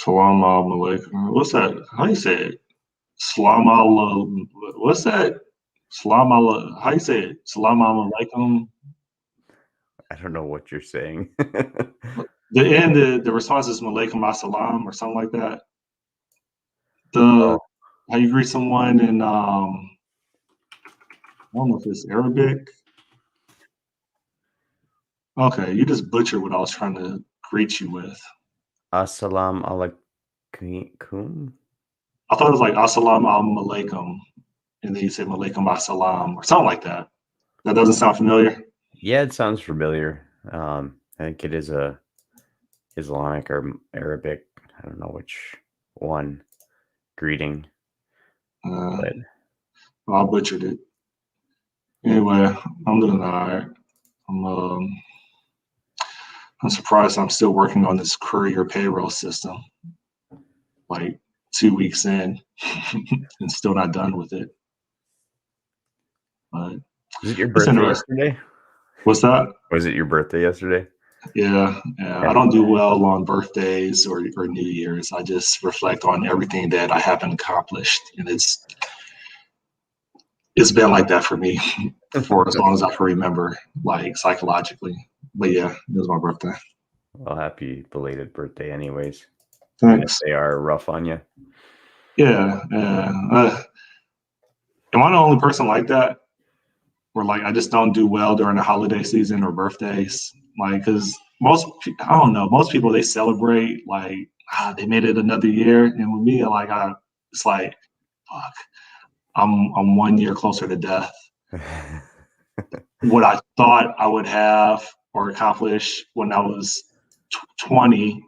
Salam alaikum. What's that? How you say it? Salam al. What's that? Salam al. How you say it? Salam alaikum. I don't know what you're saying. The end. The response is malaikum assalam or something like that. Oh, How you greet someone in I don't know if it's Arabic. Okay, you just butchered what I was trying to greet you with. assalamu alaikum. I thought it was like assalamu alaikum, and then you said malaikum assalam or something like that. That doesn't sound familiar. Yeah, it sounds familiar. I think it is a Islamic or Arabic. I don't know which one greeting. But I butchered it. Anyway, I'm doing all right. I'm surprised I'm still working on this courier payroll system, like 2 weeks in, and still not done with it. But was it your it's birthday interesting. yesterday? What's that? Was it your birthday yesterday? Yeah. I don't do well on birthdays or New Year's. I just reflect on everything that I haven't accomplished, and it's been like that for me for as long as I can remember, like psychologically. But yeah, it was my birthday. Well, happy belated birthday, anyways. Thanks. Even if they are rough on you. Yeah. Am I the only person like that? Where like I just don't do well during the holiday season or birthdays? Like, because I don't know, most people they celebrate like they made it another year, and with me, like it's like, fuck, I'm 1 year closer to death. What I thought I would have or accomplish when I was 20,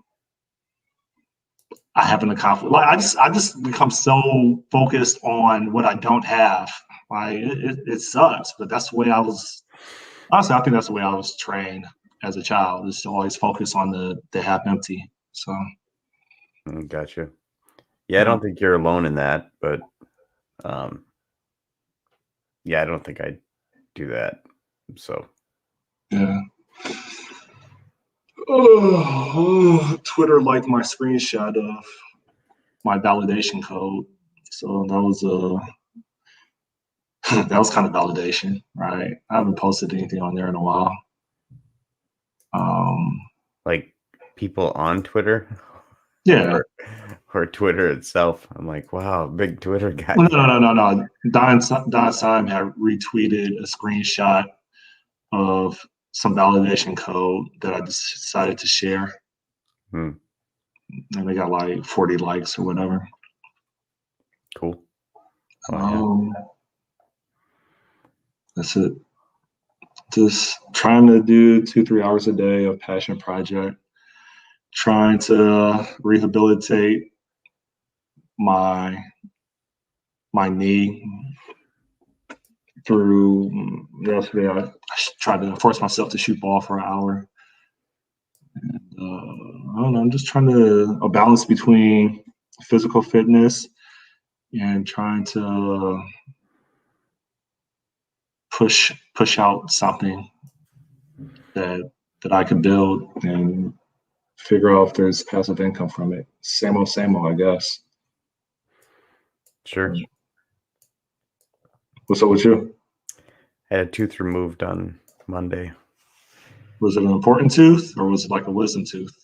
I haven't accomplished. Like I just become so focused on what I don't have. Like it sucks, but that's the way I was. Honestly, I think that's the way I was trained as a child. Is to always focus on the half empty. So Gotcha. Yeah, I don't think you're alone in that, but yeah, I don't think I do that. So yeah. Twitter liked my screenshot of my validation code. So that was that was kind of validation, right? I haven't posted anything on there in a while. Like people on Twitter, Yeah. or Twitter itself. I'm like, wow, big Twitter guy. No. Don Syme had retweeted a screenshot of some validation code that I just decided to share. And they got like 40 likes or whatever. Cool. Oh, yeah. That's it. Just trying to do 2-3 hours a day of passion project, trying to rehabilitate my knee through yesterday. I tried to force myself to shoot ball for an hour. And, I don't know. I'm just trying to a balance between physical fitness and trying to push out something that I could build and figure out if there's passive income from it. Same old, I guess. Sure. What's up with you? I had a tooth removed on Monday. Was it an important tooth or was it like a wisdom tooth?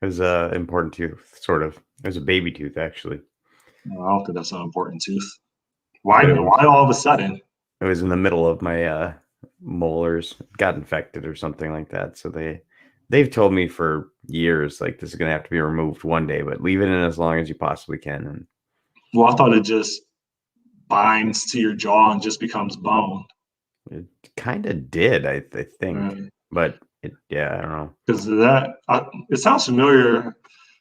It was an important tooth, sort of. It was a baby tooth, actually. No, I don't think that's an important tooth. Why all of a sudden? It was in the middle of my molars. It got infected or something like that. So they've told me for years, like, this is going to have to be removed one day, but leave it in as long as you possibly can. And well, I thought it just binds to your jaw and just becomes bone. It kind of did, I think. But I don't know. Because it sounds familiar.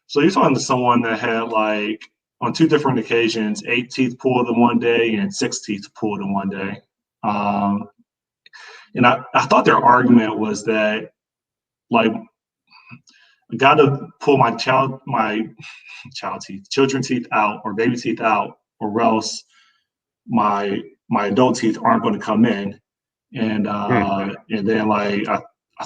So you're talking to someone that had like on 2 different occasions, 8 teeth pulled in one day and 6 teeth pulled in one day. And I thought their argument was that like I got to pull my children teeth out or baby teeth out, or else my adult teeth aren't going to come in. And then like I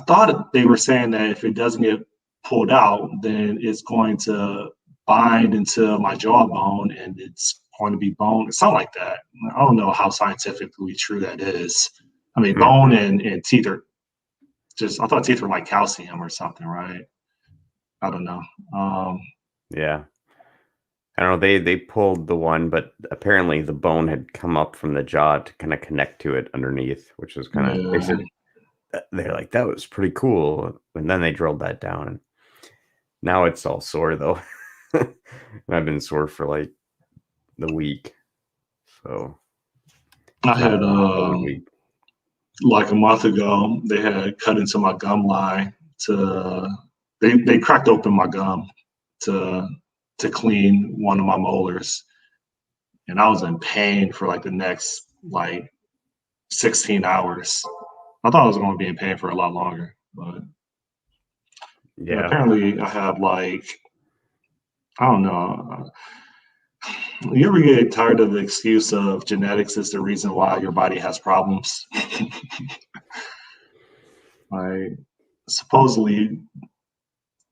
thought they were saying that if it doesn't get pulled out, then it's going to bind into my jawbone and it's going to be bone. It's not like that. I don't know how scientifically true that is. I mean, bone and teeth are just, I thought teeth were like calcium or something, right? I don't know. Yeah. I don't know. They pulled the one, but apparently the bone had come up from the jaw to kind of connect to it underneath, which was kind of, they Yeah. said, they're like, that was pretty cool. And then they drilled that down. And now it's all sore though. And I've been sore for like the week. So I it's not had a good week. like a month ago, they had cut into my gum line to they cracked open my gum to clean one of my molars, and I was in pain for like the next like 16 hours. I thought I was going to be in pain for a lot longer, but Yeah. apparently I have like, I don't know. You ever get tired of the excuse of genetics is the reason why your body has problems? Like supposedly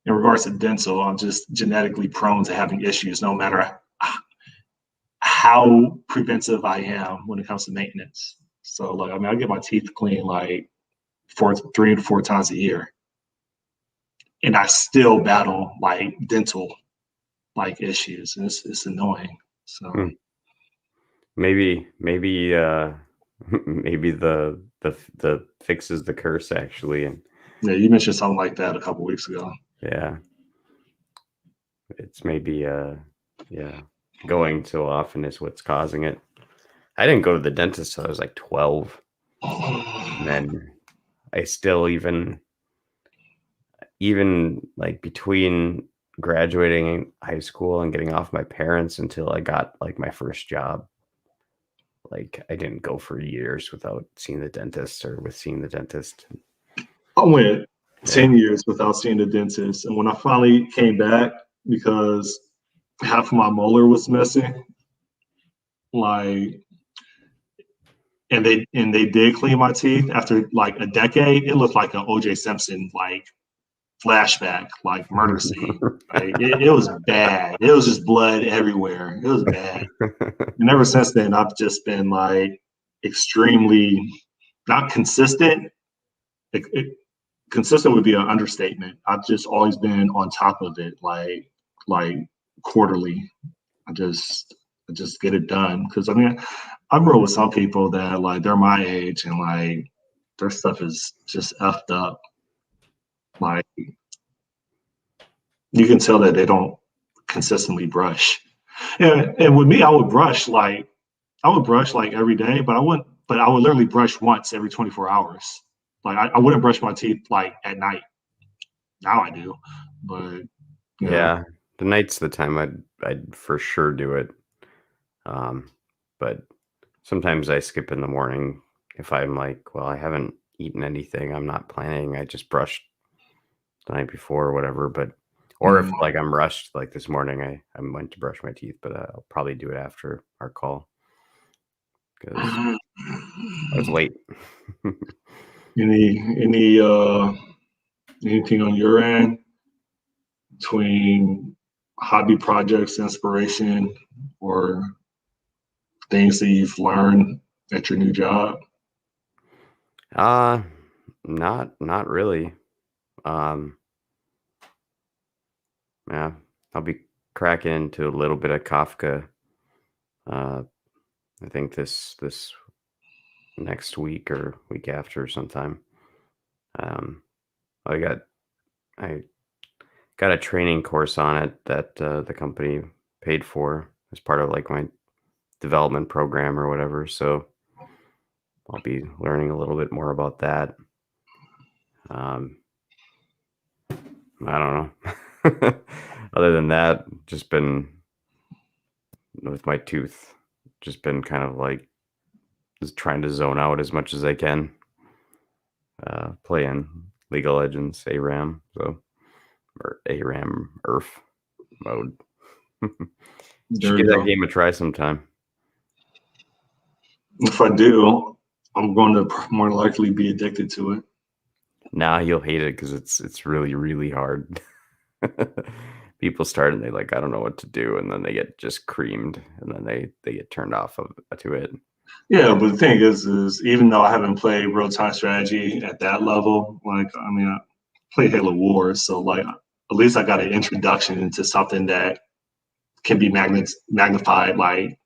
in regards to dental, I'm just genetically prone to having issues no matter how preventive I am when it comes to maintenance. So like, I mean, I get my teeth cleaned like 3 to 4 times a year, and I still battle like dental like issues, and it's annoying. So maybe maybe maybe the fix is the curse actually. And yeah, you mentioned something like that a couple weeks ago. yeah, it's maybe yeah, going so often is what's causing it. I didn't go to the dentist till I was like 12. And then I still even like between graduating high school and getting off my parents until I got like my first job, like I didn't go for years without seeing the dentist or with seeing the dentist. I went Yeah. 10 years without seeing the dentist, and when I finally came back because half of my molar was missing, like, and they did clean my teeth after like a decade. It looked like an OJ Simpson like flashback, like murder scene. Like it was bad. It was just blood everywhere. It was bad. And ever since then, I've just been like extremely not consistent. Consistent would be an understatement. I've just always been on top of it, like quarterly. I just get it done because I mean I grew up with some people that like they're my age and like their stuff is just effed up. Like you can tell that they don't consistently brush. And with me, I would brush like every day, but I would literally brush once every 24 hours. Like I wouldn't brush my teeth like at night. Now I do, but yeah. Yeah, the night's the time I'd for sure do it. But sometimes I skip in the morning if I'm like, well, I haven't eaten anything. I'm not planning. I just brushed the night before or whatever. But or if like I'm rushed, like this morning, I went to brush my teeth, but I'll probably do it after our call because I was late. Any anything on your end between hobby projects, inspiration, or things that you've learned at your new job? Uh not really. Um, yeah, I'll be cracking into a little bit of Kafka. Uh, I think this next week or week after sometime. Um, I got I got a training course on it that the company paid for as part of like my development program or whatever. So I'll be learning a little bit more about that. Um, I don't know. Other than that, just been with my tooth, just been kind of like just trying to zone out as much as I can. Playing League of Legends ARAM, so or ARAM Earth mode. Should There give you that go. game a try sometime. If I do, I'm going to more likely be addicted to it. Nah, you'll hate it because it's really really hard. people start and they like, I don't know what to do, and then they get just creamed, and then they get turned off to it. Yeah, but the thing is even though I haven't played real time strategy at that level, like I mean, I played Halo Wars, so like at least I got an introduction into something that can be magnified like an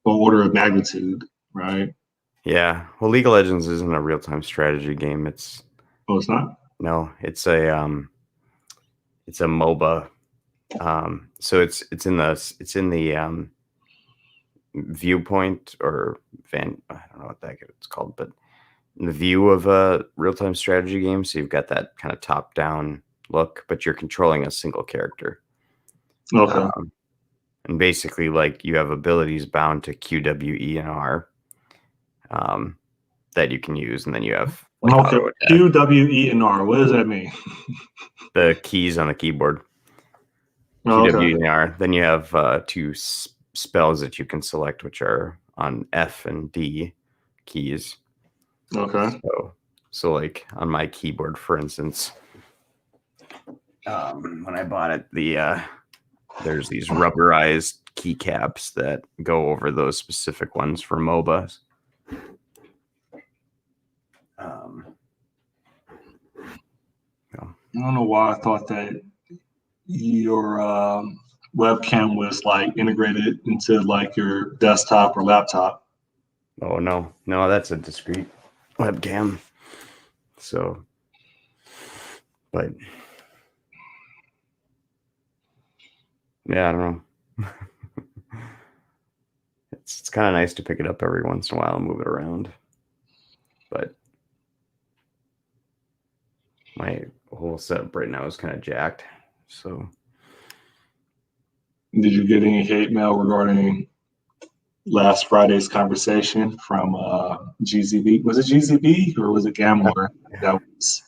order of magnitude, right? Yeah. Well, League of Legends isn't a real time strategy game. It's Oh, it's not. no, it's a MOBA. So it's in the viewpoint or van. I don't know what that it's called, but in the view of a real time strategy game. So you've got that kind of top down look, but you're controlling a single character. Okay. And basically, like you have abilities bound to Q, W, E, and R that you can use, and then you have like Okay. auto attack. Q, W, E, and R. What does that mean? The keys on the keyboard. Oh, Q, W, okay. and R. Then you have two spells that you can select, which are on F and D keys. Okay. So like on my keyboard, for instance, when I bought it, there's these rubberized keycaps that go over those specific ones for MOBAs. I don't know why I thought that your webcam was like integrated into like your desktop or laptop. Oh no, that's a discrete webcam. So, but yeah, I don't know. It's kind of nice to pick it up every once in a while and move it around. But my whole setup right now is kind of jacked. So, Did you get any hate mail regarding last Friday's conversation from GZB? Was it GZB or was it Gamler? That was.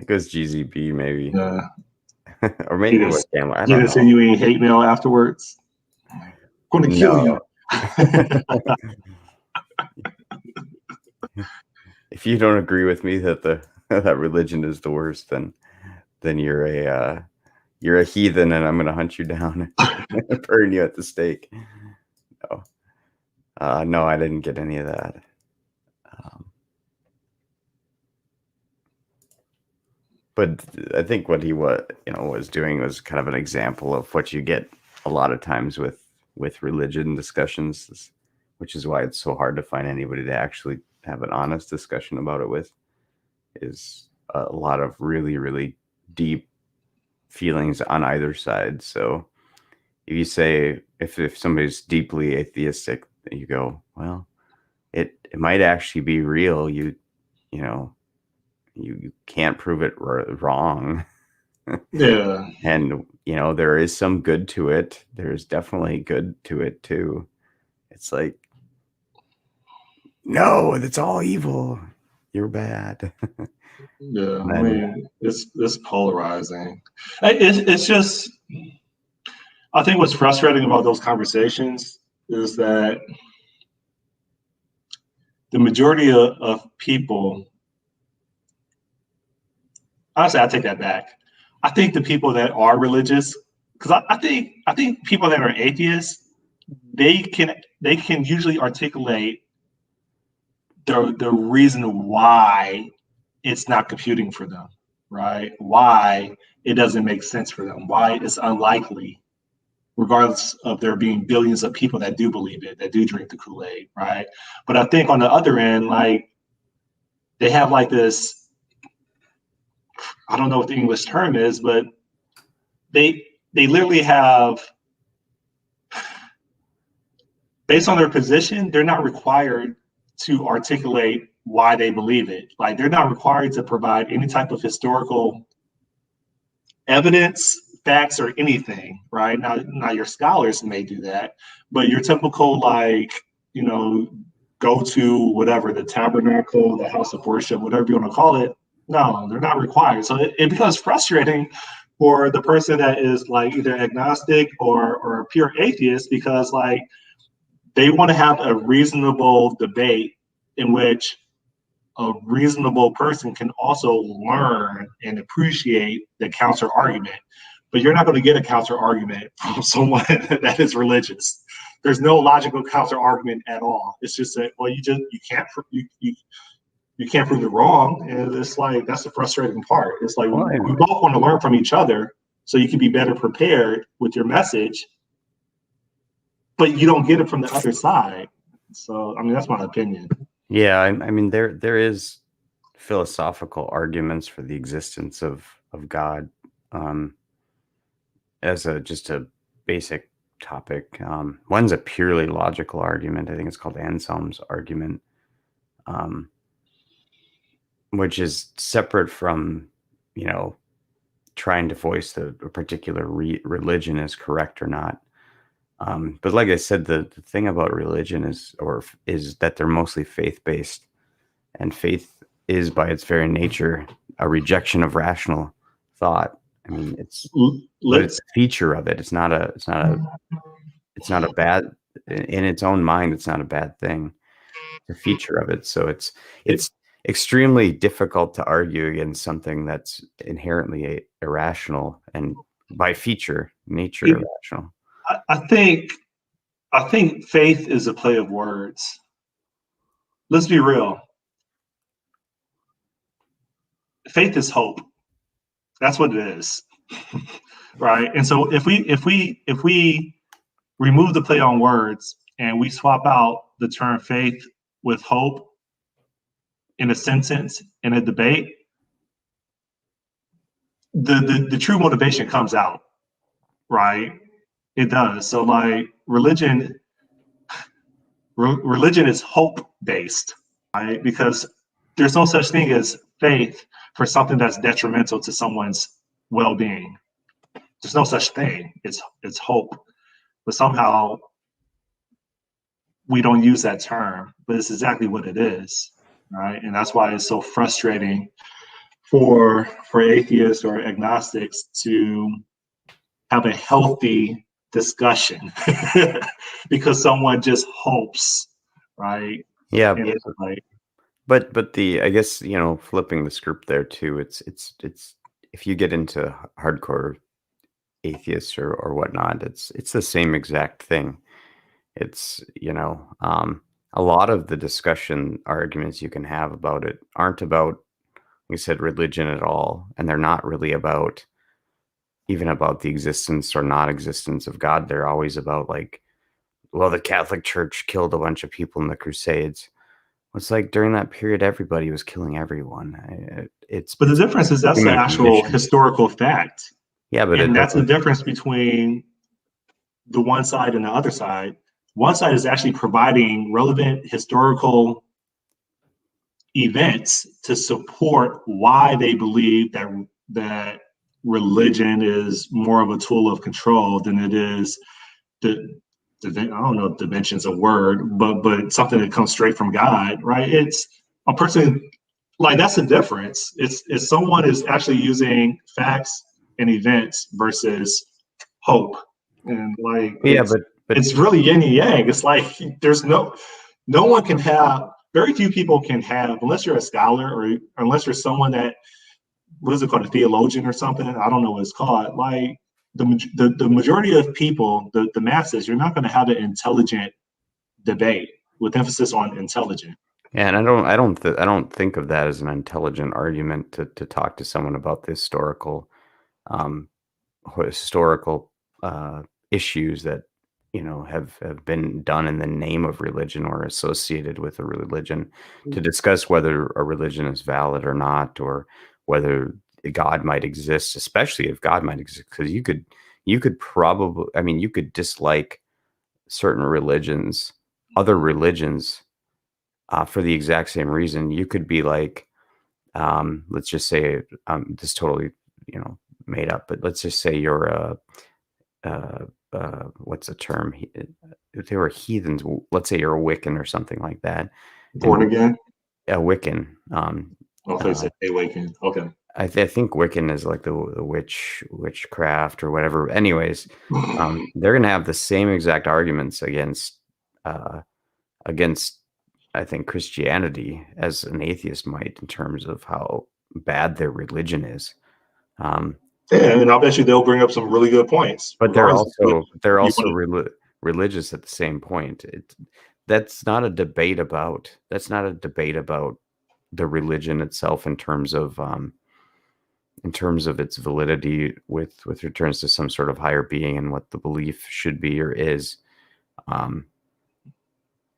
it goes GZB maybe, or He maybe it didn't, was Gamma. I he don't didn't send know. you any hate mail afterwards. I'm going to kill you. If you don't agree with me that that religion is the worst, then you're a heathen, and I'm going to hunt you down and burn you at the stake. No, I didn't get any of that. But I think what he was doing was kind of an example of what you get a lot of times with religion discussions, which is why it's so hard to find anybody to actually have an honest discussion about it with, is a lot of really, really deep feelings on either side. So if you say, if somebody's deeply atheistic, you go, well, it might actually be real. You can't prove it wrong. Yeah. And there is some good to it. There's definitely good to it too. It's like, no, that's all evil. You're bad. Yeah, I mean, it's polarizing. It's just, I think what's frustrating about those conversations is that the majority of people, honestly, I take that back. I think the people that are religious, because I think people that are atheists, they can usually articulate the reason why it's not computing for them, right? Why it doesn't make sense for them, why it's unlikely, regardless of there being billions of people that do believe it, that do drink the Kool-Aid, right? But I think on the other end, like they have like this, I don't know what the English term is, but they literally have, based on their position, they're not required to articulate why they believe it. Like they're not required to provide any type of historical evidence, facts, or anything, right? Now your scholars may do that, but your typical like, go to whatever, the tabernacle, the house of worship, whatever you want to call it. No, they're not required. So it becomes frustrating for the person that is like either agnostic or a pure atheist, because like they want to have a reasonable debate in which a reasonable person can also learn and appreciate the counter argument. but you're not going to get a counter argument from someone that is religious. There's no logical counter argument at all. It's just that, well, you can't prove it wrong, and it's like that's the frustrating part. It's like we both want to learn from each other so you can be better prepared with your message, but you don't get it from the other side. So, I mean, that's my opinion. Yeah, I mean, there is philosophical arguments for the existence of God, as just a basic topic. One's a purely logical argument. I think it's called Anselm's argument, which is separate from, trying to voice a particular religion is correct or not. But like I said, the thing about religion is that they're mostly faith-based, and faith is by its very nature a rejection of rational thought. I mean, it's a feature of it. It's not a bad, in its own mind. It's not a bad thing. It's a feature of it. So it's extremely difficult to argue against something that's inherently irrational and by nature irrational. I think faith is a play of words. Let's be real. Faith is hope. That's what it is, right? And so if we remove the play on words and we swap out the term faith with hope in a sentence, in a debate, the true motivation comes out, right? It does. So like religion is hope based, right? Because there's no such thing as faith for something that's detrimental to someone's well-being. There's no such thing. It's hope. But somehow we don't use that term, but it's exactly what it is, right? And that's why it's so frustrating for atheists or agnostics to have a healthy discussion because someone just hopes, right? Yeah. Like, but I guess, flipping the script there too, it's if you get into hardcore atheists or whatnot, it's the same exact thing. It's, a lot of the discussion arguments you can have about it aren't about, like I said, religion at all. And they're not really even about the existence or not existence of God. They're always about like, well, the Catholic Church killed a bunch of people in the Crusades. It's like during that period, everybody was killing everyone. But the difference is that's the actual historical fact. Yeah, but that's the difference between the one side and the other side. One side is actually providing relevant historical events to support why they believe that religion is more of a tool of control than it is I don't know if dimension's a word, but something that comes straight from God, right? It's a person, like that's the difference. It's someone is actually using facts and events versus hope. And like, yeah, but it's really yin and yang. It's like there's no one can have, very few people can have, unless you're a scholar or unless you're someone that, what is it called, a theologian or something? I don't know what it's called. Like the majority of people, the masses, you're not going to have an intelligent debate with emphasis on intelligent. Yeah, and I don't think of that as an intelligent argument to talk to someone about the historical issues that have been done in the name of religion or associated with a religion, to discuss whether a religion is valid or not, or whether God might exist, especially if God might exist, because you could probably, I mean, you could dislike certain religions, other religions, for the exact same reason. You could be like, let's just say, this totally, made up, but let's just say you're what's the term? If they were heathens, let's say you're a Wiccan or something like that. Born again? A Wiccan. Okay, so awaken. Okay. I think Wiccan is like the witchcraft or whatever. Anyways, they're going to have the same exact arguments against I think Christianity as an atheist might, in terms of how bad their religion is. Yeah, and I'll bet you they'll bring up some really good points, But they're regardless of what also they're you also want religious at the same point. That's not a debate about the religion itself in terms of its validity with returns to some sort of higher being and what the belief should be or is.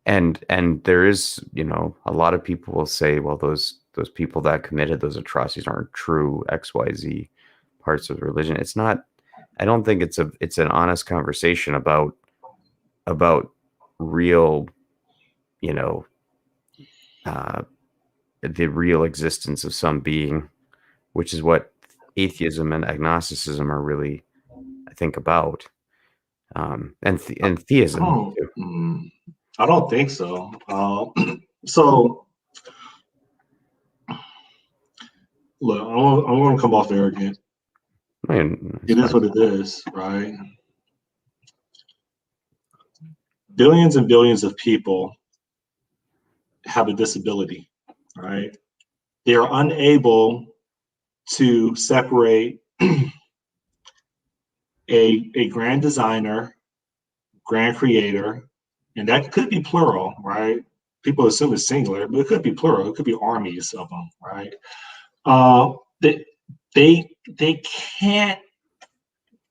And there is, a lot of people will say, well, those people that committed those atrocities aren't true XYZ parts of the religion. It's not. I don't think it's an honest conversation about real, uh, the real existence of some being, which is what atheism and agnosticism are really, I think, about, and theism too. I don't think so. So look, I'm going to come off arrogant. I mean, It is what it is, right? Billions and billions of people have a disability, right? They are unable to separate a grand designer, grand creator, and that could be plural, right? People assume it's singular, but it could be plural. It could be armies of them, right? They they can't.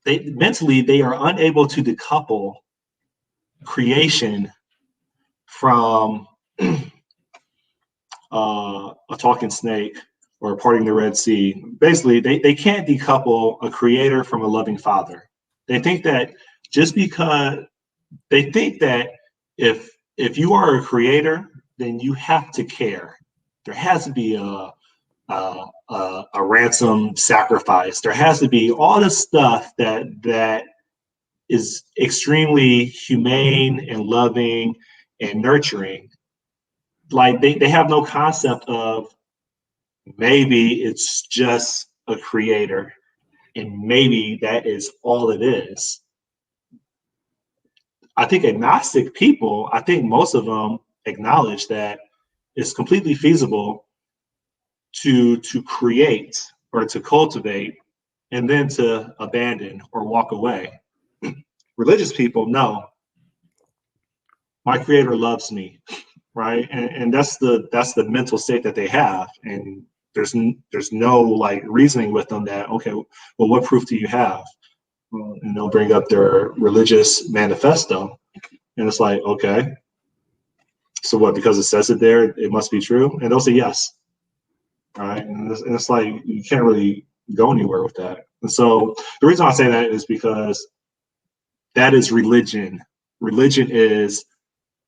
They mentally they are unable to decouple creation from a talking snake or parting the Red Sea. Basically, they can't decouple a creator from a loving father. They think that just because they think that if you are a creator, then you have to care. There has to be a ransom sacrifice. There has to be all the stuff that is extremely humane and loving and nurturing. Like they have no concept of maybe it's just a creator and maybe that is all it is. I think agnostic people, I think most of them acknowledge that it's completely feasible to create or to cultivate and then to abandon or walk away. Religious people know my creator loves me, right? And that's the mental state that they have. And there's no like reasoning with them that, okay, well, what proof do you have? Well, and they'll bring up their religious manifesto. And it's like, okay, so what? Because it says it there, it must be true. And they'll say yes. All right. And it's like, you can't really go anywhere with that. And so the reason I say that is because that is religion. Religion is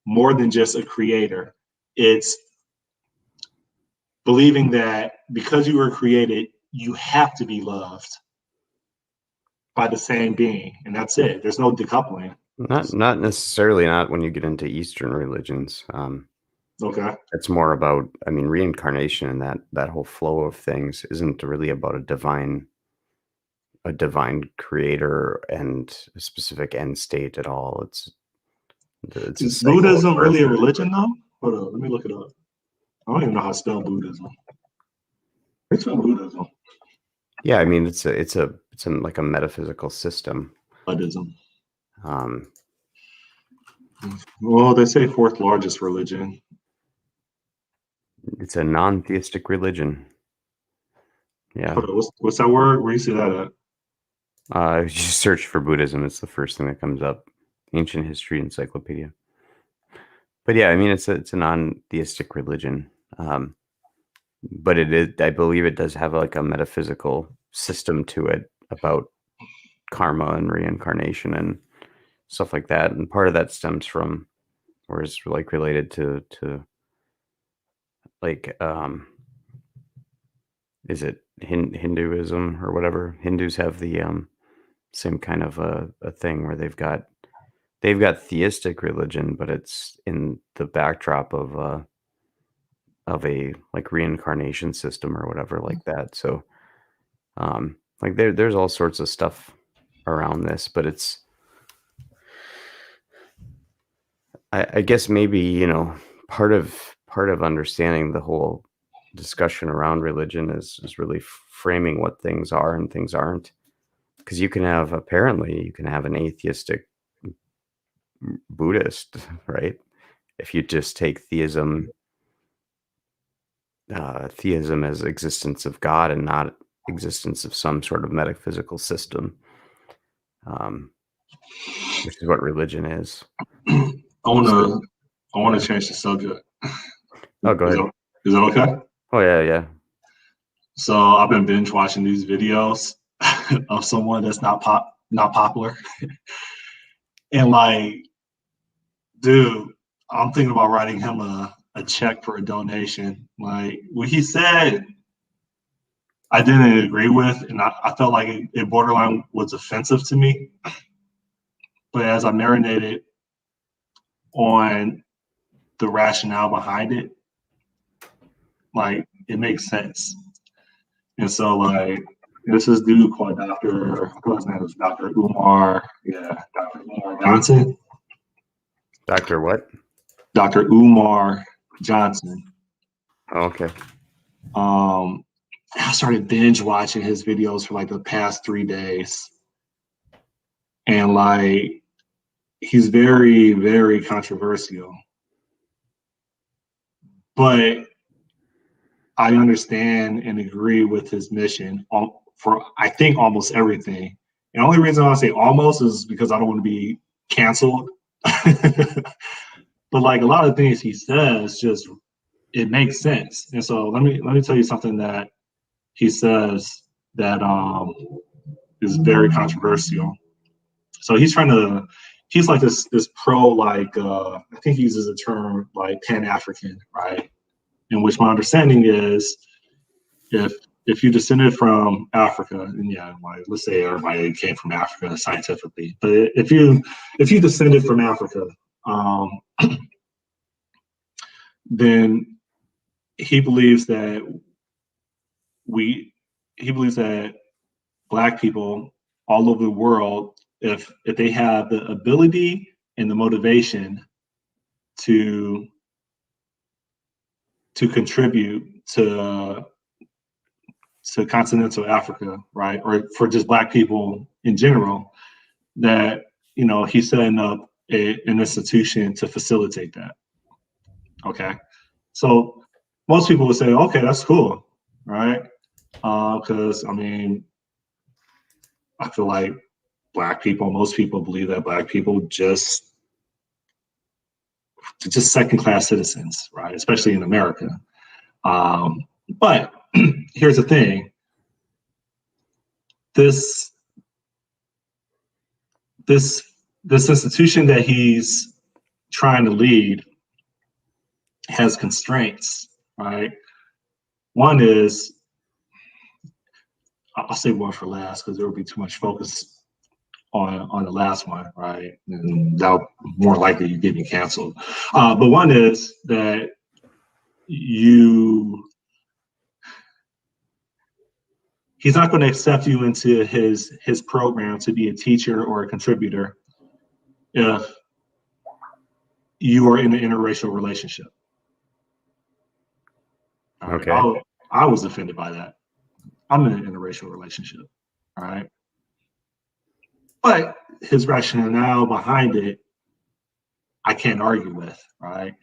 more than just a creator. It's believing that because you were created, you have to be loved by the same being. And that's it. There's no decoupling. Not necessarily, not when you get into Eastern religions. Okay. It's more about, I mean, reincarnation and that whole flow of things isn't really about a divine creator and a specific end state at all. It's a Is cycle of Buddhism birth really a and religion though? Hold on, let me look it up. I don't even know how to spell Buddhism. How do you spell Buddhism? yeah, I mean, it's a like a metaphysical system. Buddhism. Um, Well, they say fourth largest religion. it's a non-theistic religion. Yeah. Hold on, what's that word? Where you see that at? If you search for Buddhism, it's the first thing that comes up. Ancient History Encyclopedia. But yeah, I mean, it's a non-theistic religion. But it is, I believe it does have like a metaphysical system to it about karma and reincarnation and stuff like that. And part of that stems from, or is like related to like, is it Hinduism or whatever? Hindus have the same kind of a thing where they've got theistic religion, but it's in the backdrop of a like reincarnation system or whatever like that. So like there's all sorts of stuff around this, but it's I guess maybe, part of understanding the whole discussion around religion is really framing what things are and things aren't. because you can have an atheistic Buddhist, right? If you just take theism as existence of God and not existence of some sort of metaphysical system, which is what religion is. I want to change the subject. Oh, go ahead. Is that okay? Oh, yeah. So I've been binge watching these videos of someone that's not popular, and like, dude, I'm thinking about writing him a check for a donation. Like what he said, I didn't agree with, and I felt like it borderline was offensive to me. But as I marinated on the rationale behind it, like it makes sense. And so like this is dude called Dr. His name is Dr. Umar. Yeah, Dr. Umar Johnson. Dr. what? Dr. Umar Johnson. Okay. I started binge watching his videos for like the past 3 days. And like he's very, very controversial. But I understand and agree with his mission for I think almost everything. And the only reason I say almost is because I don't want to be canceled. But like a lot of things he says, just it makes sense. And so let me tell you something that he says that is very controversial. So he's like this pro, like I think he uses the term like Pan-African, right? In which my understanding is if you descended from Africa, and yeah, like let's say everybody came from Africa scientifically, but if you descended from Africa, then he believes that Black people all over the world, if they have the ability and the motivation to contribute to continental Africa, right, or for just Black people in general, that he's setting up an institution to facilitate that. Okay, so most people would say, okay, that's cool, right? Because I mean, I feel like most people believe that Black people just second-class citizens, right? Especially in America. But here's the thing: this institution that he's trying to lead has constraints, right? One is, I'll say one for last because there will be too much focus on the last one, right? And that'll more likely you get me canceled. But one is that he's not going to accept you into his program to be a teacher or a contributor if you are in an interracial relationship. Okay. I was offended by that. I'm in an interracial relationship. All right. But his rationale behind it, I can't argue with, right?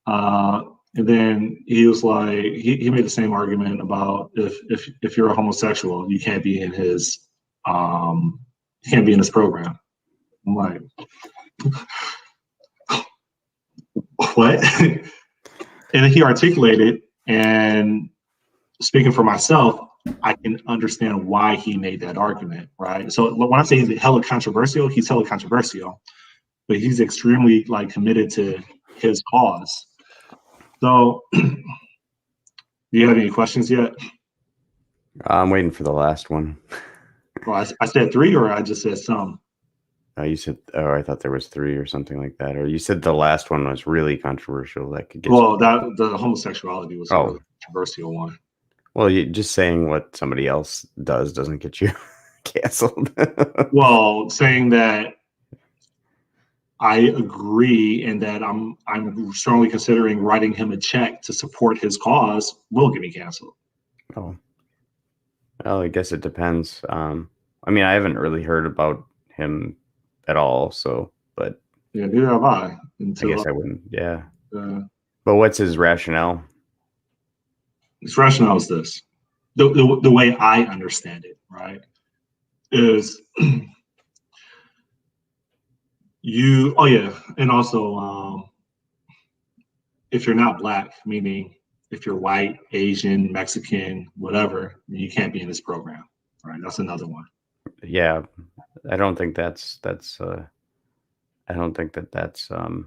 And then he was like, he made the same argument about if you're a homosexual, you can't be in his program. I'm like, what? And he articulated, and speaking for myself, I can understand why he made that argument, right? So when I say he's hella controversial, but he's extremely like committed to his cause. So, do you have any questions yet? I'm waiting for the last one. Well, I said 3, or I just said some. You said, I thought there was 3 or something like that. Or you said the last one was really controversial. That could get. Well, the homosexuality was a really controversial one. Well, you just saying what somebody else does doesn't get you canceled. Well, saying that I agree and that I'm strongly considering writing him a check to support his cause will get me canceled. Oh, well, I guess it depends. I mean, I haven't really heard about him at all. So, but Yeah, neither have I. I Until guess I wouldn't. Yeah. uh, But what's his rationale? his rationale is this: the way I understand it, right, is you. Oh yeah, and also if you're not black, meaning if you're white, Asian, Mexican, whatever, you can't be in this program. Right? That's another one. Yeah, I don't think that's I don't think that's Too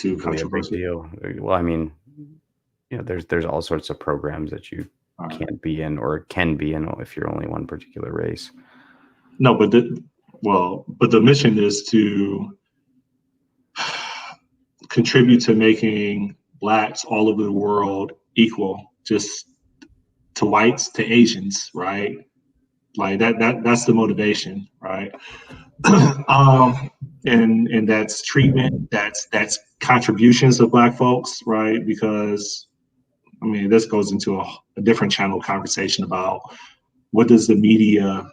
really a big controversial. deal. Well, I mean, there's all sorts of programs that you Right. can't be in or can be in if you're only one particular race. No, but the mission is to contribute to making blacks all over the world equal, just to whites, to Asians, right? Like that's the motivation, right? And that's treatment, that's contributions of black folks, right? Because I mean, this goes into a different channel conversation about what does the media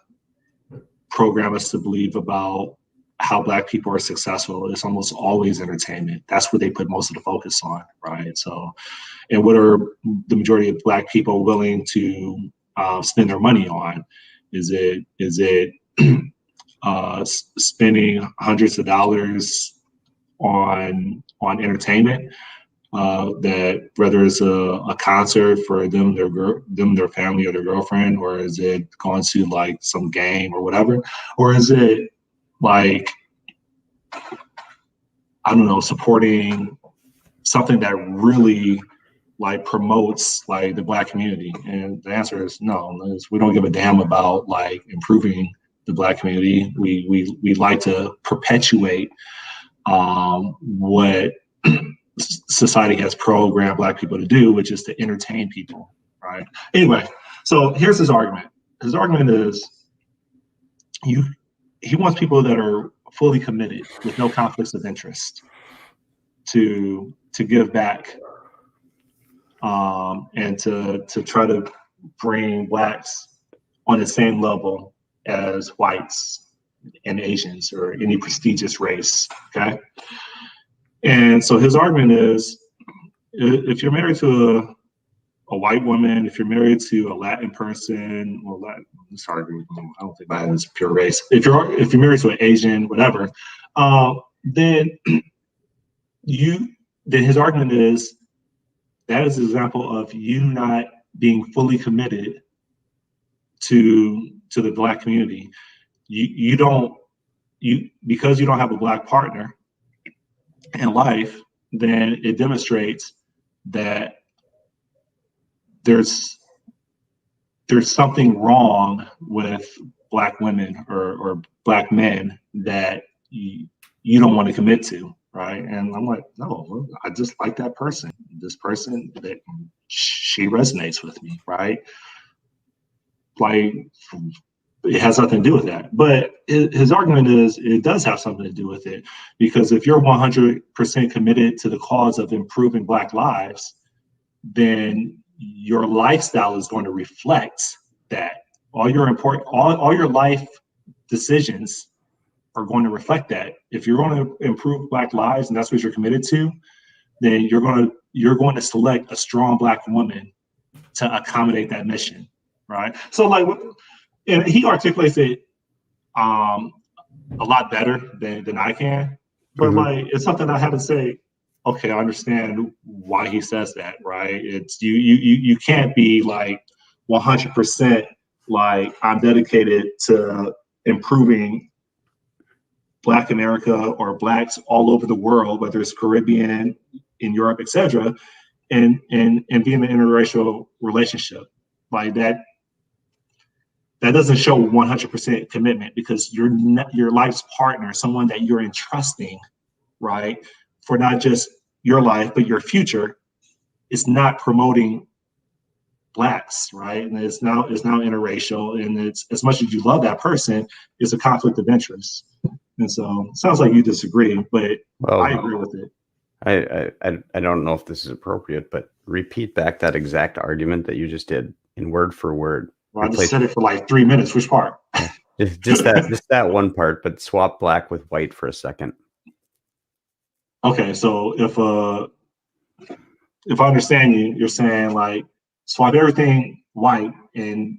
program us to believe about how black people are successful. It's almost always entertainment. That's what they put most of the focus on, right? So, and what are the majority of black people willing to spend their money on? Is it spending hundreds of dollars on entertainment? That whether it's a concert for them, their family or their girlfriend, or is it going to like some game or whatever, or is it like I don't know, supporting something that really like promotes like the black community? And the answer is no. We don't give a damn about like improving the black community. We like to perpetuate what society has programmed black people to do, which is to entertain people, right? Anyway, so here's his argument. His argument is he wants people that are fully committed with no conflicts of interest to give back and to try to bring blacks on the same level as whites and Asians or any prestigious race. Okay. And so his argument is if you're married to a white woman, if you're married to a Latin person, well, sorry, I don't think Latin is pure race. If you're married to an Asian, whatever, then his argument is that is an example of you not being fully committed to the black community. Because you don't have a black partner in life, then it demonstrates that there's something wrong with black women or black men that you don't want to commit to, right? And I'm like, no, I just like that person. This person, that she resonates with me, right? Like it has nothing to do with that. But his argument is it does have something to do with it, because if you're 100% committed to the cause of improving black lives, then your lifestyle is going to reflect that. All your life decisions are going to reflect that. If you're going to improve black lives and that's what you're committed to, then you're going to select a strong black woman to accommodate that mission, right? So like, and he articulates it a lot better than I can, but like it's something I have to say. Okay, I understand why he says that, right? It's you can't be like 100% like I'm dedicated to improving Black America or blacks all over the world, whether it's Caribbean, in Europe, etc., and be in an interracial relationship like that. That doesn't show 100% commitment, because your life's partner, someone that you're entrusting, right, for not just your life but your future, is not promoting blacks, right? And it's now interracial, and it's, as much as you love that person, it's a conflict of interest. And so it sounds like you disagree, but I agree with it. I don't know if this is appropriate, but repeat back that exact argument that you just did in word for word. Well, I just said it for like 3 minutes. Which part? Just that one part, but swap black with white for a second. Okay, so if I understand you, you're saying like swap everything white, and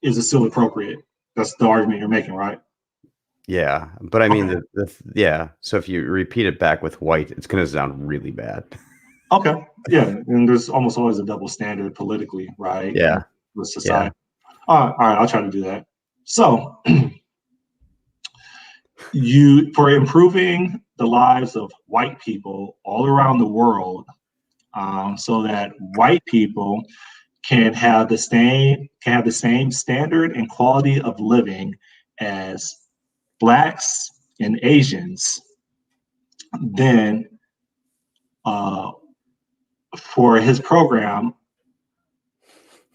is it still appropriate? That's the argument you're making, right? Yeah, but I mean Okay. yeah. So if you repeat it back with white, it's going to sound really bad. Okay. Yeah, and there's almost always a double standard politically, right? Yeah, With yeah. society. All right, I'll try to do that. So you for improving the lives of white people all around the world, so that white people can have the same standard and quality of living as blacks and Asians, then uh, for his program,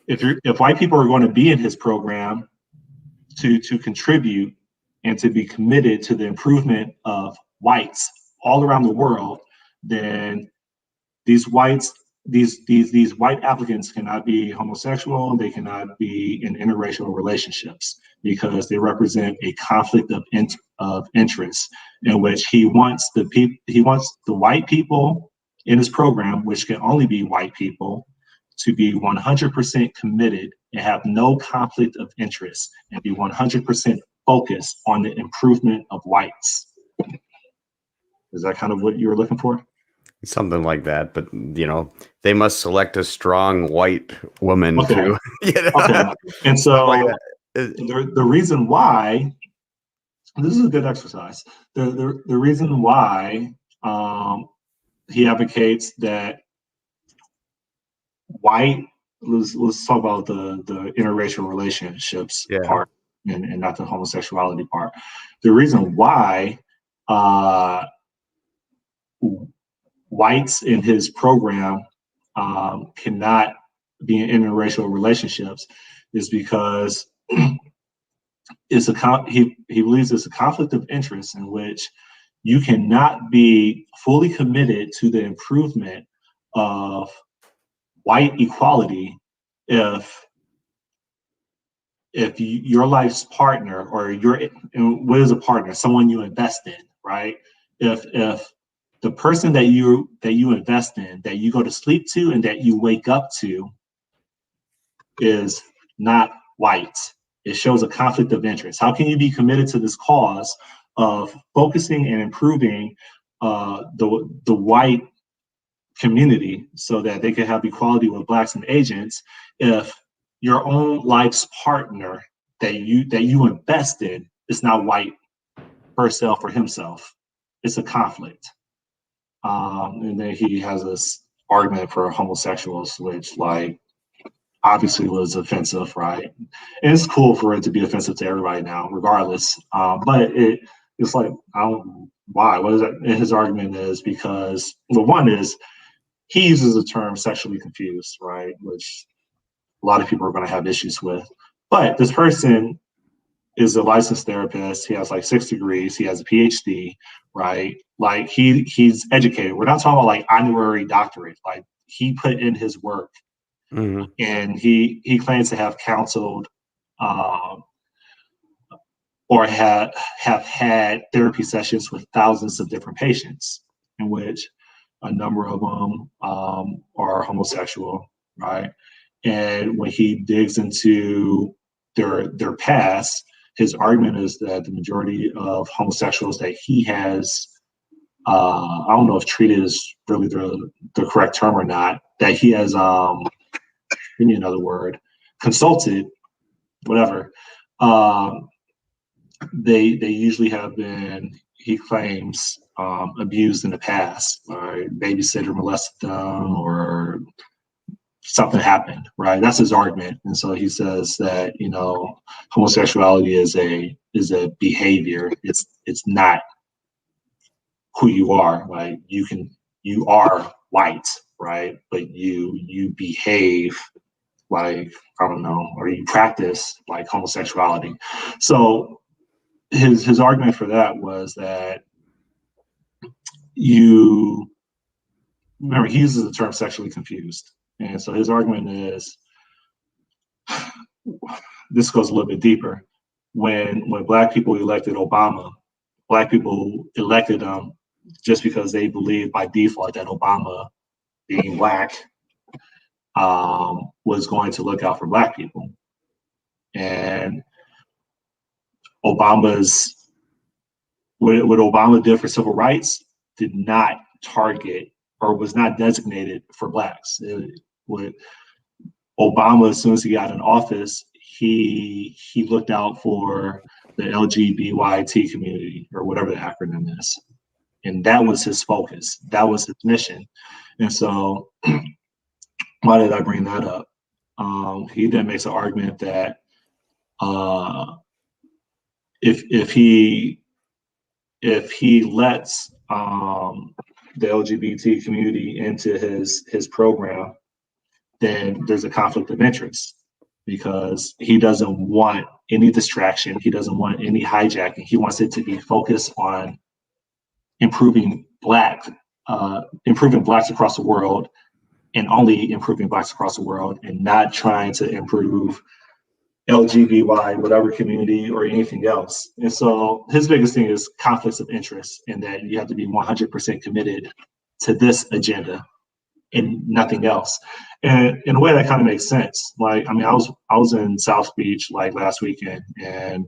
if white people are going to be in his program to contribute and to be committed to the improvement of whites all around the world, then these whites these white applicants cannot be homosexual. They cannot be in interracial relationships because they represent a conflict of interest in which he wants the white people in his program, which can only be white people, to be 100% committed and have no conflict of interest and be 100% focused on the improvement of whites. Is that kind of what you were looking for? Something like that, but they must select a strong white woman Okay. to, Okay. And stuff like so that. the reason why this is a good exercise. The reason why um, he advocates that white let's talk about the interracial relationships Yeah. part and not the homosexuality part. The reason why uh, whites in his program cannot be in interracial relationships is because he believes it's a conflict of interest in which you cannot be fully committed to the improvement of white equality if your life's partner or what is a partner, someone you invest in, right? If the person that you invest in, that you go to sleep to and that you wake up to, is not white, it shows a conflict of interest. How can you be committed to this cause of focusing and improving the white community so that they can have equality with blacks and Asians if your own life's partner that you invest in is not white herself or himself? It's a conflict. And then he has this argument for homosexuals, which like obviously was offensive, right? And it's cool for it to be offensive to everybody now, regardless. But it's like I don't why. What is that? And his argument is because well, one is he uses the term sexually confused, right? Which a lot of people are going to have issues with. But this person is a licensed therapist. He has like 6 degrees. He has a PhD, right? Like he's educated. We're not talking about like honorary doctorate. Like he put in his work, Mm-hmm. and he claims to have counseled um, or have had therapy sessions with thousands of different patients, in which a number of them are homosexual, right? And when he digs into their past, his argument is that the majority of homosexuals that he has, I don't know if treated is really the correct term or not, that he has, give me another word, consulted, whatever. Um, they usually have been, he claims, abused in the past, or babysitter molested them, or something happened, right? That's his argument. And so he says that homosexuality is a behavior. It's not who you are. Like you are white, right? But you behave like, I don't know, or you practice like homosexuality. So his argument for that was that you remember he uses the term sexually confused. And so his argument is, this goes a little bit deeper. when Black people elected Obama, Black people elected him just because they believed by default that Obama, being Black, was going to look out for Black people. And Obama's what Obama did for civil rights did not target or was not designated for Blacks. What Obama, as soon as he got in office, he looked out for the LGBTQ community, or whatever the acronym is, and that was his focus. That was his mission. And so, why did I bring that up? He then makes an argument that if he lets the LGBT community into his program, then there's a conflict of interest, because he doesn't want any distraction. He doesn't want any hijacking. He wants it to be focused on improving Blacks across the world, and only improving Blacks across the world, and not trying to improve LGBTY, whatever community or anything else. And so his biggest thing is conflicts of interest, and that you have to be 100% committed to this agenda and nothing else. And in a way that kind of makes sense. Like, I mean, I was in South Beach like last weekend, and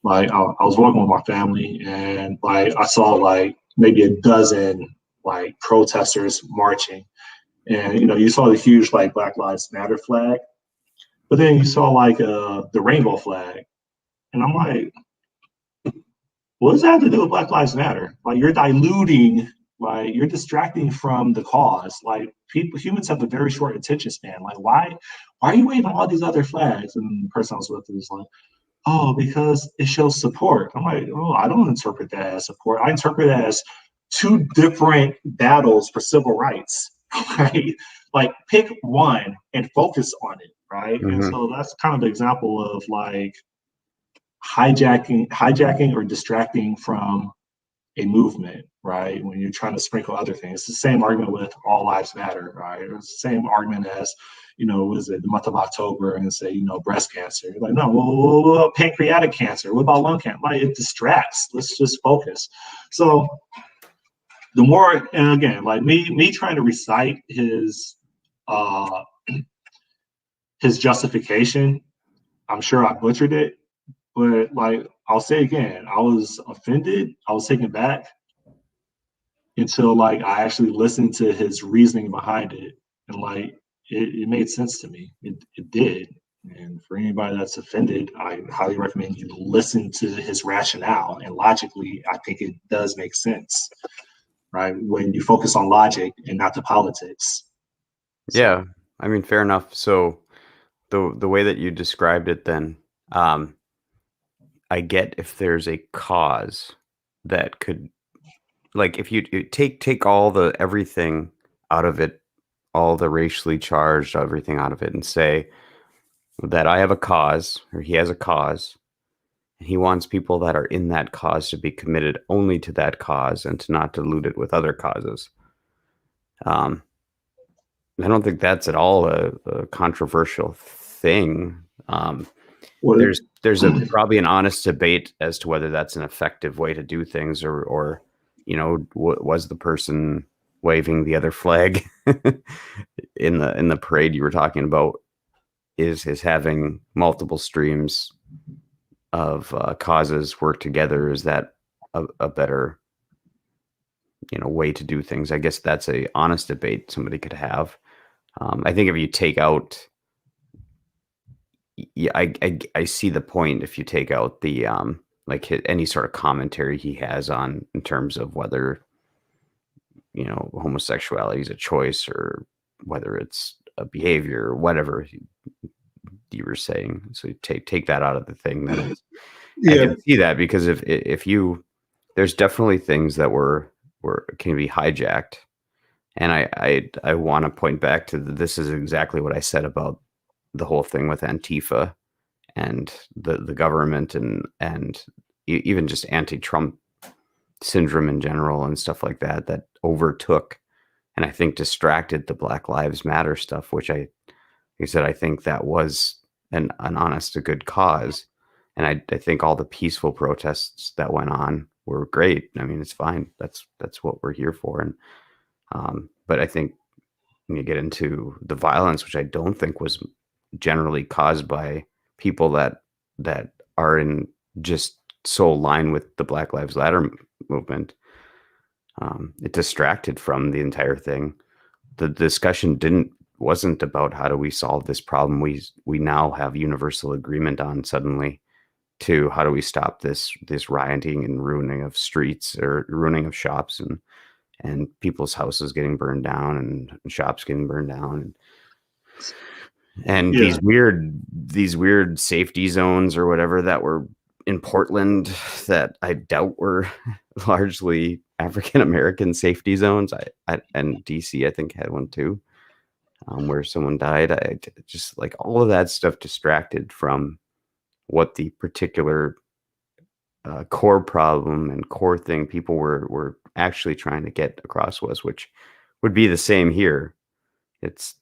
like I was walking with my family, and like I saw like maybe a dozen like protesters marching. And you saw the huge like Black Lives Matter flag, but then you saw like the rainbow flag, and I'm like, what does that have to do with Black Lives Matter? Like, you're diluting, like you're distracting from the cause. Like, humans have a very short attention span. Like, why are you waving all these other flags? And the person I was with was like, oh, because it shows support. I'm like, oh, I don't interpret that as support. I interpret it as two different battles for civil rights, right? Like, pick one and focus on it, right? Mm-hmm. And so that's kind of the example of like hijacking or distracting from a movement, right? When you're trying to sprinkle other things. It's the same argument with All Lives Matter, right? It's the same argument as, was it the month of October, and say, breast cancer. Like, no, well, pancreatic cancer. What about lung cancer? Like, it distracts. Let's just focus. So the more, and again, like me trying to recite his justification, I'm sure I butchered it, but like, I'll say again, I was offended. I was taken back until like I actually listened to his reasoning behind it, and like it made sense to me. It did. And for anybody that's offended, I highly recommend you listen to his rationale. And logically, I think it does make sense, right? When you focus on logic and not the politics. Yeah, I mean, fair enough. So the way that you described it, then, I get if there's a cause that could, like, if you take all the everything out of it, all the racially charged everything out of it, and say that I have a cause, or he has a cause, and he wants people that are in that cause to be committed only to that cause and to not dilute it with other causes. I don't think that's at all a controversial thing. There's probably an honest debate as to whether that's an effective way to do things, or was the person waving the other flag in the parade you were talking about is having multiple streams of causes work together? Is that a better way to do things? I guess that's a honest debate somebody could have. I think if you take out, yeah, I see the point. If you take out the like any sort of commentary he has on, in terms of whether homosexuality is a choice, or whether it's a behavior, or whatever you were saying. So you take that out of the thing. Then I can see that, because if you, there's definitely things that can be hijacked. And I want to point back to this is exactly what I said about the whole thing with Antifa and the government, and even just anti-Trump syndrome in general and stuff like that overtook, and I think distracted the Black Lives Matter stuff, which I said, I think that was an honest, a good cause. And I think all the peaceful protests that went on were great. I mean, it's fine. That's what we're here for. And but I think when you get into the violence, which I don't think was generally caused by people that are in just so line with the Black Lives Matter movement, it distracted from the entire thing. The discussion wasn't about how do we solve this problem we now have universal agreement on suddenly, to how do we stop this rioting and ruining of streets or ruining of shops and people's houses getting burned down and shops getting burned down and Yeah. these weird safety zones or whatever that were in Portland that I doubt were largely African American safety zones. And DC I think had one too, where someone died. I just like all of that stuff distracted from what the particular core problem and core thing people were actually trying to get across was, which would be the same here. It's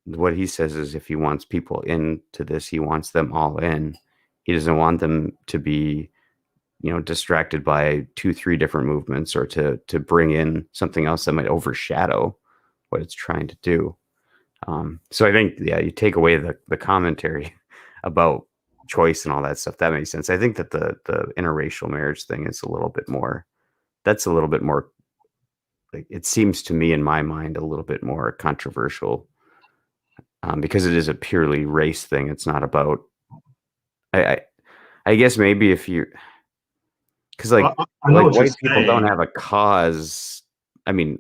what he says is if he wants people into this, he wants them all in. He doesn't want them to be, distracted by 2-3 different movements or to bring in something else that might overshadow what it's trying to do. So I think, you take away the commentary about choice and all that stuff. That makes sense. I think that the interracial marriage thing is a little bit more, like, it seems to me in my mind a little bit more controversial, because it is a purely race thing. It's not about, I guess maybe if you, because I know what you're white people don't saying. have a cause. I mean,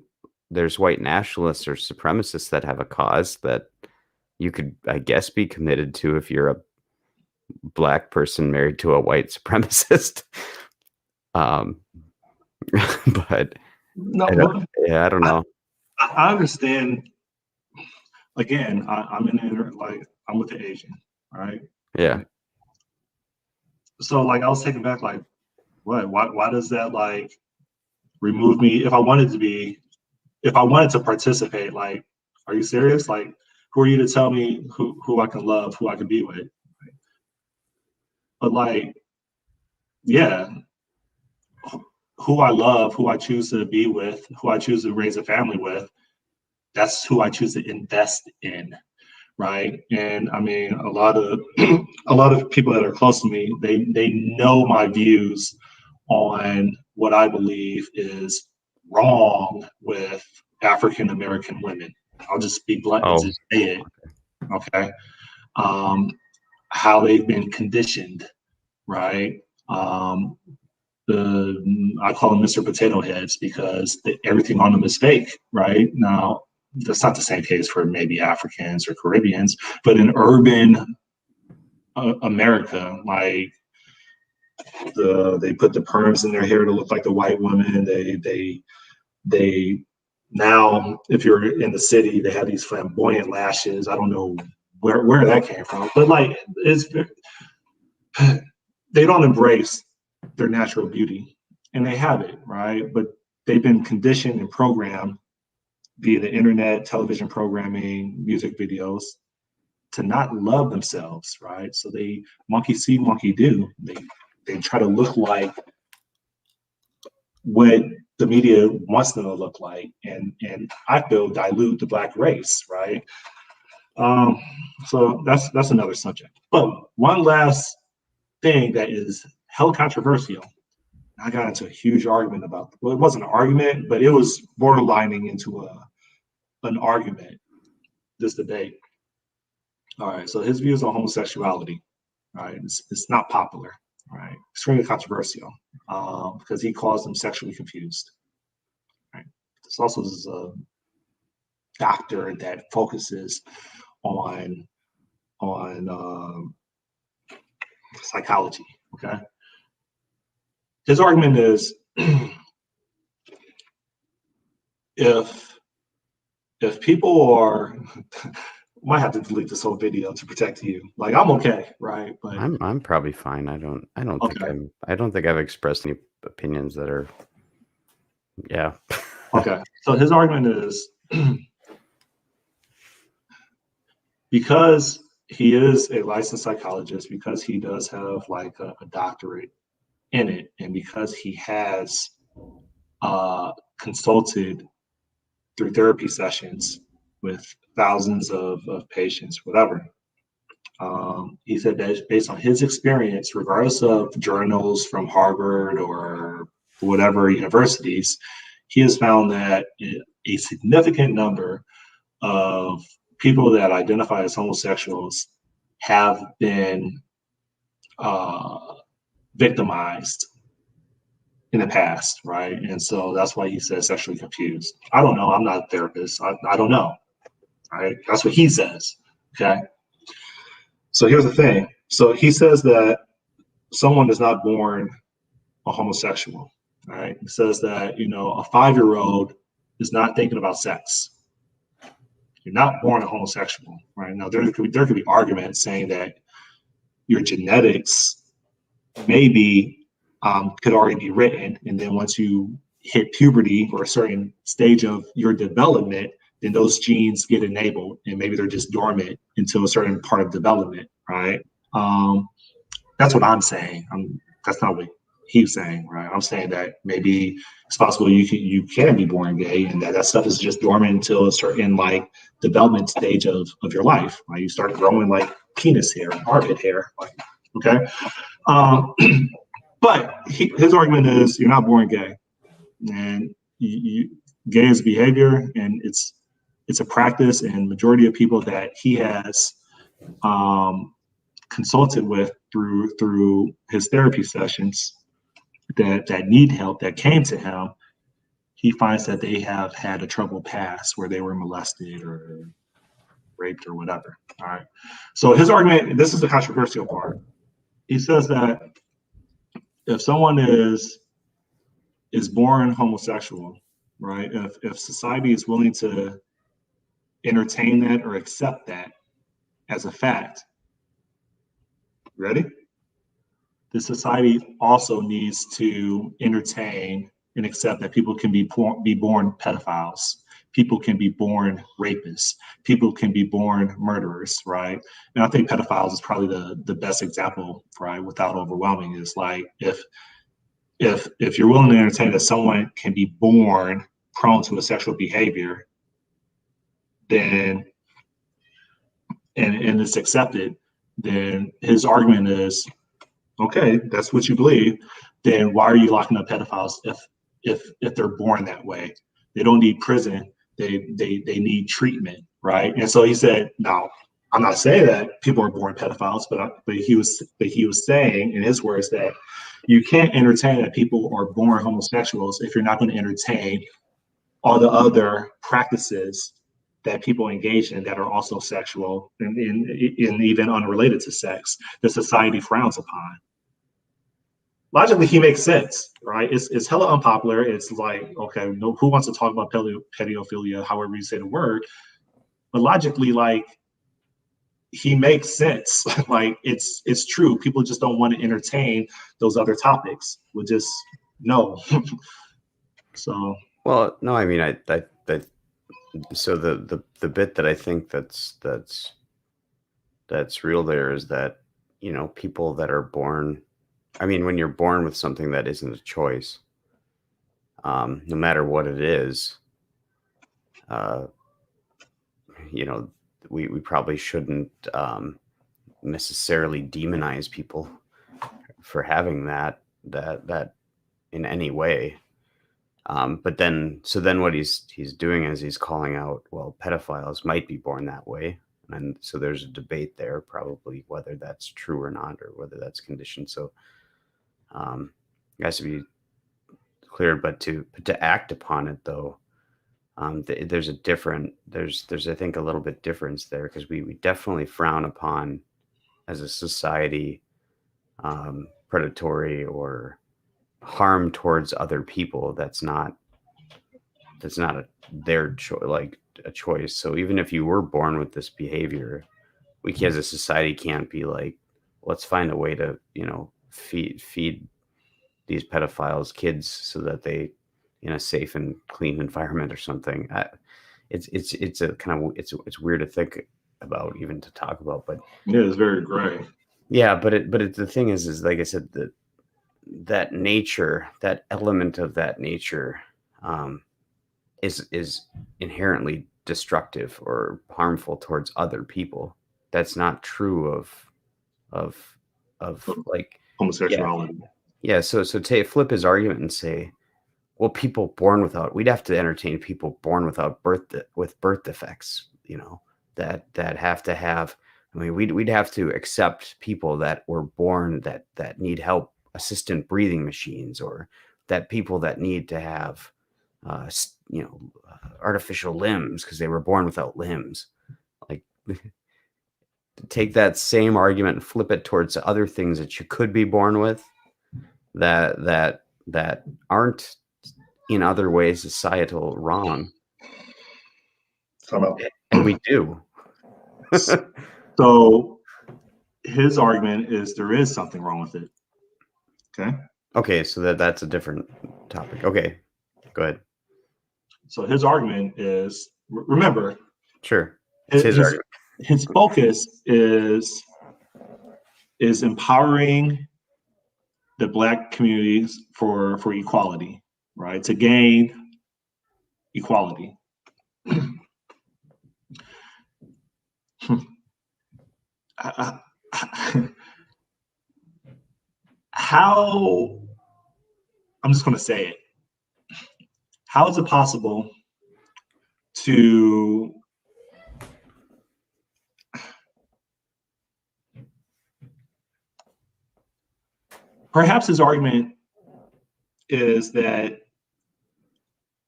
there's white nationalists or supremacists that have a cause that you could, I guess, be committed to if you're a Black person married to a white supremacist. But No, I don't know. I understand. Again, I'm I'm with the Asian, right? Yeah. So like I was taken back, like, what? Why does that like remove me if I wanted to participate? Like, are you serious? Like, who are you to tell me who I can love, who I can be with? But like, yeah, who I love, who I choose to be with, who I choose to raise a family with, that's who I choose to invest in, right? And I mean, a lot of a lot of people that are close to me, they know my views on what I believe is wrong with African American women. I'll just be blunt and Oh, just say it, okay? Um, how they've been conditioned, right? I call them Mr. Potato Heads because everything on them is fake, right? Now, that's not the same case for maybe Africans or Caribbeans, but in urban America, like they put the perms in their hair to look like the white woman. They now, if you're in the city, they have these flamboyant lashes. I don't know where that came from, but like they don't embrace their natural beauty, and they have it, right? But they've been conditioned and programmed via the internet, television programming, music videos to not love themselves, right? So they monkey see, monkey do. They try to look like what the media wants them to look like, and I feel dilute the Black race, right? So that's another subject. But one last thing that is hell controversial. I got into a huge argument about. Well, it wasn't an argument, but it was borderlining into an argument. This debate. All right. So his views on homosexuality. All right. It's not popular. Right. Extremely controversial because he calls them sexually confused. Right. This also is a doctor that focuses on psychology. Okay. His argument is if people are might have to delete this whole video to protect you. Like I'm okay, right? But I'm probably fine. I okay, don't think I've expressed any opinions that are, yeah. okay. So his argument is because he is a licensed psychologist because he does have like a doctorate in it, and because he has consulted through therapy sessions with thousands of patients, whatever. He said that based on his experience, regardless of journals from Harvard or whatever universities, he has found that a significant number of people that identify as homosexuals have been victimized in the past, right? And so that's why he says sexually confused. I don't know. I'm not a therapist. I don't know. Right? That's what he says. Okay. So here's the thing. So he says that someone is not born a homosexual. Right? He says that, a 5-year-old is not thinking about sex. You're not born a homosexual, right? Now there could be arguments saying that your genetics maybe could already be written, and then once you hit puberty or a certain stage of your development, then those genes get enabled, and maybe they're just dormant until a certain part of development, right? That's what I'm saying. That's not what he's saying, right? I'm saying that maybe it's possible you can be born gay, and that stuff is just dormant until a certain like development stage of your life, right? You start growing like penis hair, armpit hair, like okay. But his argument is you're not born gay, and gay is behavior, and it's a practice, and majority of people that he has consulted with through his therapy sessions that need help that came to him, he finds that they have had a troubled past where they were molested or raped or whatever. All right. So his argument, this is the controversial part. He says that if someone is born homosexual, right? If society is willing to entertain that or accept that as a fact, ready? The society also needs to entertain and accept that people can be born pedophiles. People can be born rapists. People can be born murderers, right? And I think pedophiles is probably the best example, right? Without overwhelming, is like if you're willing to entertain that someone can be born prone to a sexual behavior, then and it's accepted, then his argument is, okay, that's what you believe. Then why are you locking up pedophiles if they're born that way? They don't need prison. They need treatment, right? And so he said, now I'm not saying that people are born pedophiles, but he was saying in his words that you can't entertain that people are born homosexuals if you're not going to entertain all the other practices that people engage in that are also sexual and even unrelated to sex that society frowns upon. Logically, he makes sense, right? It's hella unpopular. It's like, okay, no, who wants to talk about pedophilia, however you say the word? But logically, like, he makes sense. Like, it's true. People just don't want to entertain those other topics. We'll just no. So. Well, no, I mean, I so the bit that I think that's real there is that, people that are born, I mean, when you're born with something that isn't a choice, no matter what it is, we probably shouldn't necessarily demonize people for having that in any way. But then what he's doing is he's calling out, well, pedophiles might be born that way. And so there's a debate there, probably whether that's true or not, or whether that's conditioned. So it has to be clear, but to act upon it though, there's I think a little bit difference there, because we definitely frown upon as a society predatory or harm towards other people. That's not their choice. So even if you were born with this behavior, we as a society can't be like, let's find a way to feed these pedophiles kids so that they in a safe and clean environment or something. It's a kind of it's weird to think about even to talk about. But yeah, it's very gray. yeah, but the thing is like I said, that nature, that element of that nature, is inherently destructive or harmful towards other people. That's not true of like, yeah, Homosexuality. yeah. So flip his argument and say, well, people born without, we'd have to entertain people born without with birth defects, that have to have, I mean, we'd have to accept people that were born that need help, assistant breathing machines, or that people that need to have, artificial limbs because they were born without limbs. Like, take that same argument and flip it towards other things that you could be born with that aren't in other ways societal wrong, and we do. So his argument is there is something wrong with it. Okay, so that's a different topic. Okay, go ahead. So his argument is, remember, sure, his argument. His focus is empowering the Black communities for equality, right? To gain equality. How, I'm just going to say it. How is it possible to perhaps his argument is that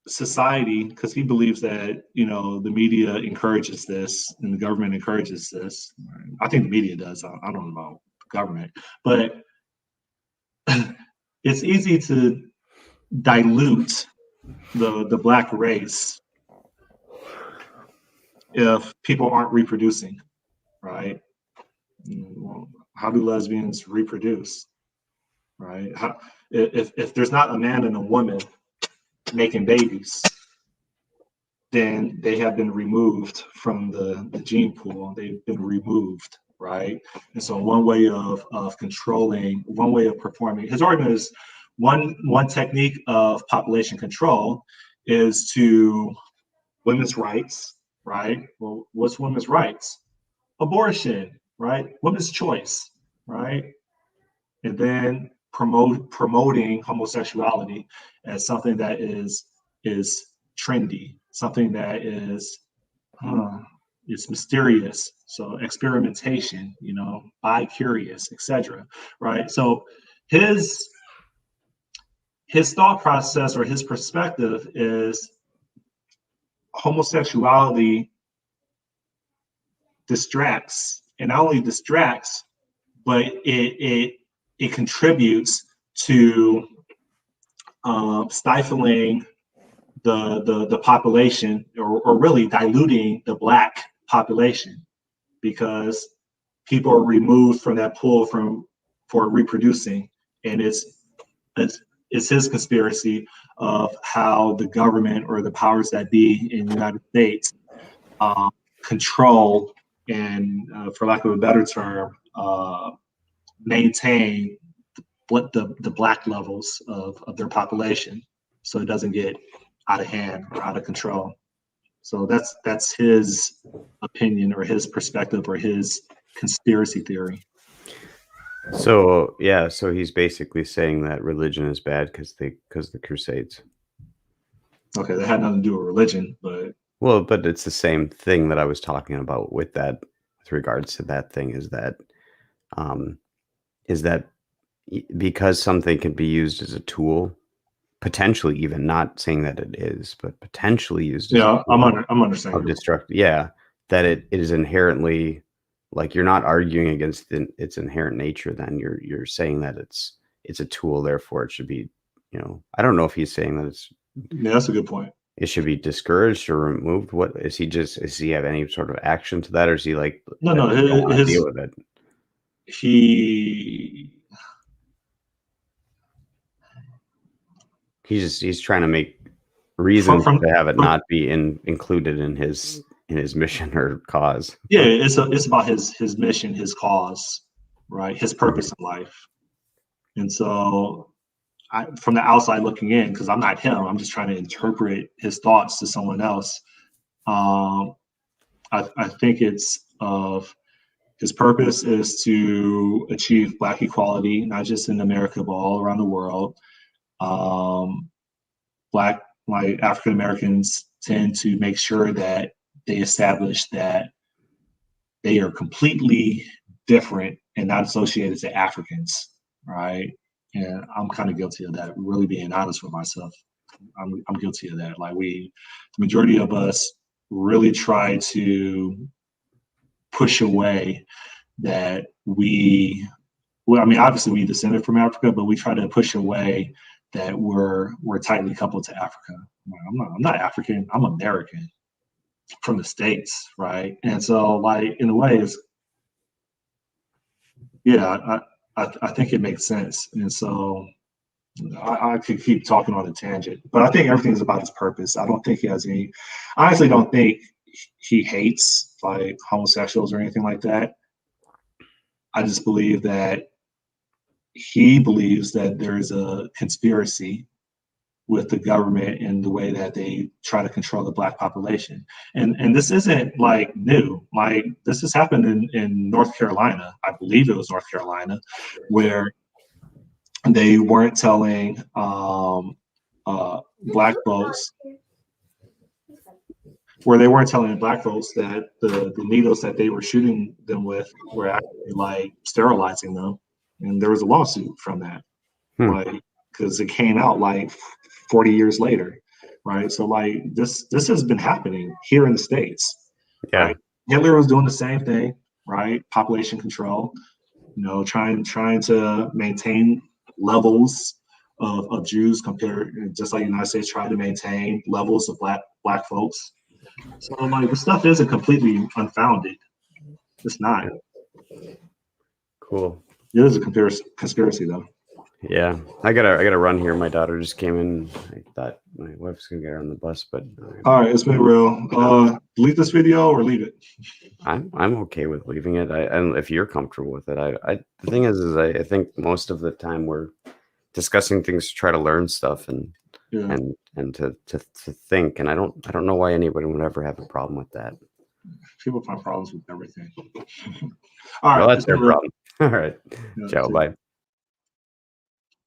society, because he believes that, the media encourages this and the government encourages this. I think the media does. I don't know about the government, but it's easy to dilute the Black race if people aren't reproducing, right? Well, how do lesbians reproduce, right? If there's not a man and a woman making babies, then they have been removed from the gene pool. They've been removed, right? And so one way of controlling, one way of performing, his argument is one technique of population control is to women's rights, right? Well, what's women's rights? Abortion, right? Women's choice, right? And then promoting homosexuality as something that is trendy, something that is mysterious. So experimentation, bi-curious, etc. Right? So his thought process or his perspective is homosexuality distracts, and not only distracts, but it contributes to stifling the population, or really diluting the Black population, because people are removed from that pool for reproducing, and it's his conspiracy of how the government or the powers that be in the United States control and, for lack of a better term, maintain the Black levels of their population, so it doesn't get out of hand or out of control. So that's his opinion or his perspective or his conspiracy theory. So yeah, so he's basically saying that religion is bad because the Crusades. Okay, that had nothing to do with religion, but it's the same thing that I was talking about with regards to that thing, is that because something can be used as a tool, potentially, even not saying that it is, but potentially used as yeah, I'm understanding of destructive. Yeah, that it is inherently, like, you're not arguing against its inherent nature. Then you're saying that it's a tool, therefore it should be, I don't know if he's saying that yeah, that's a good point. It should be discouraged or removed. What is he does he have any sort of action to that, or is he like, no, deal with it? He's trying to make reasons to have it not be included in his in his mission or cause. Yeah, it's about his mission, his cause, right? His purpose in life. And so from the outside looking in, because I'm not him, I'm just trying to interpret his thoughts to someone else. I think it's of his purpose is to achieve Black equality, not just in America, but all around the world. Black, like African Americans, tend to make sure that they establish that they are completely different and not associated to Africans, right? And I'm kind of guilty of that. Really being honest with myself, I'm guilty of that. Like the majority of us really try to push away that well, I mean, obviously we descended from Africa, but we try to push away that we're tightly coupled to Africa. I'm not African. I'm American from the States, right? And so, like, in a way, it's yeah. I think it makes sense, and so I could keep talking on a tangent, but I think everything's about his purpose. I don't think he has any. I honestly don't think he hates like homosexuals or anything like that. I just believe that he believes that there's a conspiracy with the government in the way that they try to control the Black population. And this isn't like new. Like this has happened in North Carolina. I believe it was North Carolina, where they weren't telling Black folks that the needles that they were shooting them with were actually like sterilizing them. And there was a lawsuit from that. Like, because it came out like 40 years later, right? So like this has been happening here in the States, right? Hitler was doing the same thing, right? Population control, trying to maintain levels of Jews compared, just like the United States tried to maintain levels of black folks. So like the stuff isn't completely unfounded. It's not. Cool. It is a conspiracy though. Yeah, I gotta run here. My daughter just came in. I thought my wife's gonna get her on the bus, but all right, it's been real. Delete this video or leave it. I'm okay with leaving it. And if you're comfortable with it, the thing is I think most of the time we're discussing things to try to learn stuff and to think. And I don't know why anybody would ever have a problem with that. People find problems with everything. All right, well, that's their problem. All right, ciao, bye.